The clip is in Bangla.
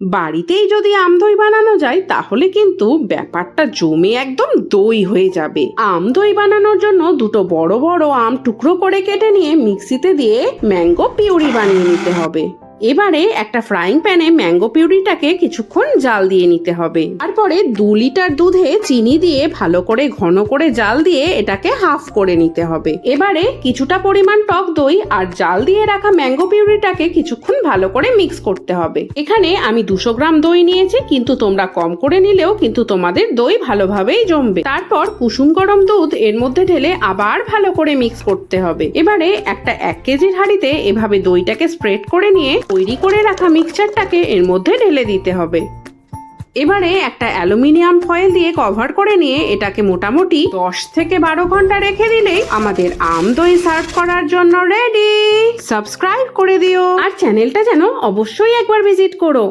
বাড়িতেই যদি আম দই বানানো যায় তাহলে কিন্তু ব্যাপারটা জমে একদম দই হয়ে যাবে। আম দই বানানোর জন্য দুটো বড় বড় আম টুকরো করে কেটে নিয়ে মিক্সিতে দিয়ে ম্যাঙ্গো পিউরি বানিয়ে নিতে হবে। এবারে একটা ফ্রাইং প্যানে ম্যাঙ্গো পিউরিটাকে কিছুক্ষণ জাল দিয়ে নিতে হবে। তারপরে 2 লিটার দুধে চিনি দিয়ে ভালো করে ঘন করে জাল দিয়ে এটাকে হাফ করে নিতে হবে। এবারে কিছুটা পরিমাণ টক দই আর জাল দিয়ে রাখা ম্যাঙ্গো পিউরিটাকে কিছুক্ষণ ভালো করে মিক্স করতে হবে। এখানে আমি 200 গ্রাম দই নিয়েছি, কিন্তু তোমরা কম করে নিলেও কিন্তু তোমাদের দই ভালোভাবেই জমবে। তারপর কুসুম গরম দুধ এর মধ্যে ঢেলে আবার ভালো করে মিক্স করতে হবে। এবারে একটা 1 কেজির হাঁড়িতে এভাবে দইটাকে স্প্রেড করে নিয়ে তৈরি করে রাখা মিক্সচারটাকে এর মধ্যে ঢেলে দিতে হবে। এবারে একটা অ্যালুমিনিয়াম ফয়েল দিয়ে কভার করে নিয়ে এটাকে মোটামুটি 10 থেকে 12 ঘন্টা রেখে দিলেই আমাদের আম দই সার্ভ করার জন্য রেডি। সাবস্ক্রাইব করে দিও আর চ্যানেলটা যেন অবশ্যই একবার ভিজিট করো।